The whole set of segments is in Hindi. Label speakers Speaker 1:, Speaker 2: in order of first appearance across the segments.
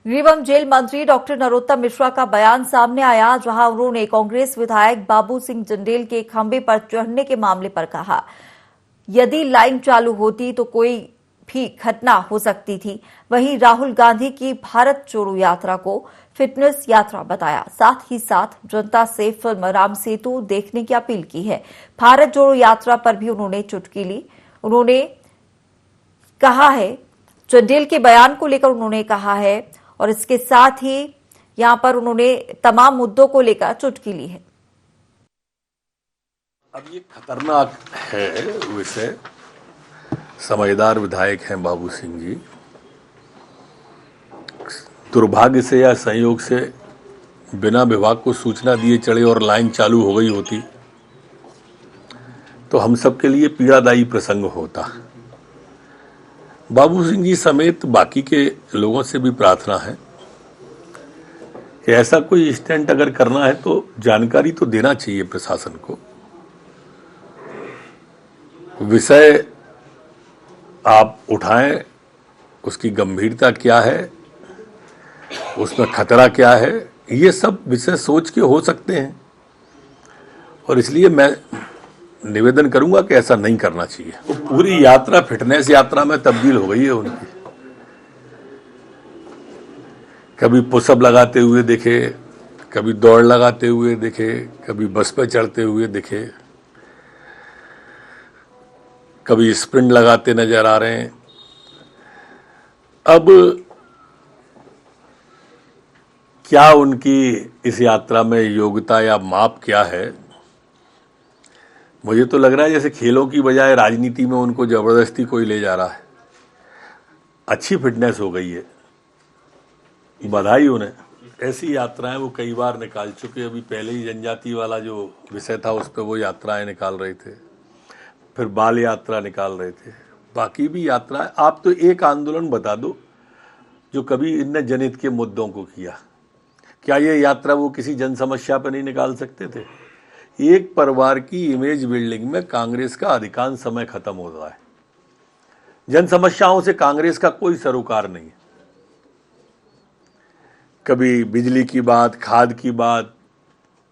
Speaker 1: गृह एवं जेल मंत्री डॉक्टर नरोत्तम मिश्रा का बयान सामने आया, जहां उन्होंने कांग्रेस विधायक बाबू सिंह जंडेल के खंभे पर चढ़ने के मामले पर कहा, यदि लाइन चालू होती तो कोई भी घटना हो सकती थी। वहीं राहुल गांधी की भारत जोड़ो यात्रा को फिटनेस यात्रा बताया। साथ ही साथ जनता से फिल्म राम सेतु देखने की अपील की है। भारत जोड़ो यात्रा पर भी उन्होंने चुटकी ली। उन्होंने कहा है, जंडेल के बयान को लेकर उन्होंने कहा है, और इसके साथ ही यहां पर उन्होंने तमाम मुद्दों को लेकर चुटकी ली है।
Speaker 2: अब ये खतरनाक है विषय। समझदार विधायक हैं बाबू सिंह जी। दुर्भाग्य से या संयोग से बिना विभाग को सूचना दिए चढ़े और लाइन चालू हो गई होती तो हम सबके लिए पीड़ादायी प्रसंग होता। बाबू सिंह जी समेत बाकी के लोगों से भी प्रार्थना है कि ऐसा कोई स्टंट अगर करना है तो जानकारी तो देना चाहिए प्रशासन को। विषय आप उठाएं, उसकी गंभीरता क्या है, उसमें खतरा क्या है, ये सब विषय सोच के हो सकते हैं, और इसलिए मैं निवेदन करूंगा कि ऐसा नहीं करना चाहिए। तो पूरी यात्रा फिटनेस यात्रा में तब्दील हो गई है उनकी। कभी पुशअप लगाते हुए दिखे, कभी दौड़ लगाते हुए दिखे, कभी बस पे चढ़ते हुए दिखे, कभी स्प्रिंट लगाते नजर आ रहे हैं। अब क्या उनकी इस यात्रा में योग्यता या माप क्या है? मुझे तो लग रहा है जैसे खेलों की बजाय राजनीति में उनको जबरदस्ती कोई ले जा रहा है। अच्छी फिटनेस हो गई है, बधाई उन्हें। ऐसी यात्राएं वो कई बार निकाल चुके। अभी पहले ही जनजाति वाला जो विषय था उस पर वो यात्राएं निकाल रहे थे, फिर बाल यात्रा निकाल रहे थे, बाकी भी यात्राएं। आप तो एक आंदोलन बता दो जो कभी इनने जनहित के मुद्दों को किया। क्या ये यात्रा वो किसी जन समस्या पर नहीं निकाल सकते थे? एक परिवार की इमेज बिल्डिंग में कांग्रेस का अधिकांश समय खत्म हो रहा है। जन समस्याओं से कांग्रेस का कोई सरोकार नहीं है। कभी बिजली की बात, खाद की बात,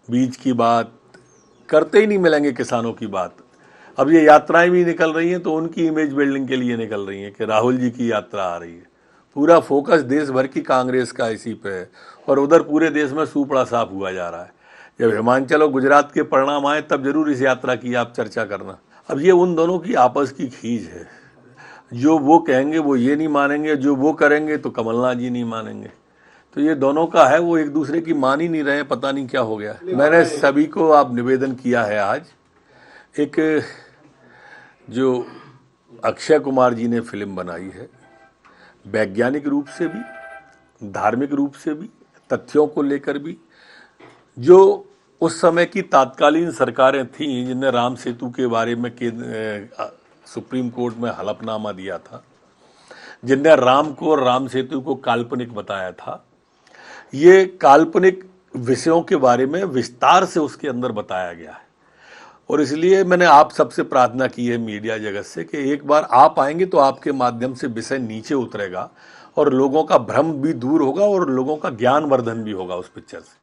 Speaker 2: बीज की बात करते ही नहीं मिलेंगे, किसानों की बात। अब ये यात्राएं भी निकल रही हैं तो उनकी इमेज बिल्डिंग के लिए निकल रही हैं कि राहुल जी की यात्रा आ रही है। पूरा फोकस देश भर की कांग्रेस का इसी पे है, और उधर पूरे देश में सूपड़ा साफ हुआ जा रहा है। जब हिमाचल और गुजरात के परिणाम आए तब जरूर इस यात्रा की आप चर्चा करना। अब ये उन दोनों की आपस की खींच है। जो वो कहेंगे वो ये नहीं मानेंगे, जो वो करेंगे तो कमलनाथ जी नहीं मानेंगे। तो ये दोनों का है, वो एक दूसरे की मान ही नहीं रहे, पता नहीं क्या हो गया। मैंने सभी को आप निवेदन किया है आज। एक जो अक्षय कुमार जी ने फिल्म बनाई है, वैज्ञानिक रूप से भी, धार्मिक रूप से भी, तथ्यों को लेकर भी, जो उस समय की तात्कालीन सरकारें थीं जिनने राम सेतु के बारे में सुप्रीम कोर्ट में हलफनामा दिया था, जिनने राम को और राम सेतु को काल्पनिक बताया था, ये काल्पनिक विषयों के बारे में विस्तार से उसके अंदर बताया गया है। और इसलिए मैंने आप सबसे प्रार्थना की है मीडिया जगत से कि एक बार आप आएंगे तो आपके माध्यम से विषय नीचे उतरेगा और लोगों का भ्रम भी दूर होगा और लोगों का ज्ञानवर्धन भी होगा उस पिक्चर से।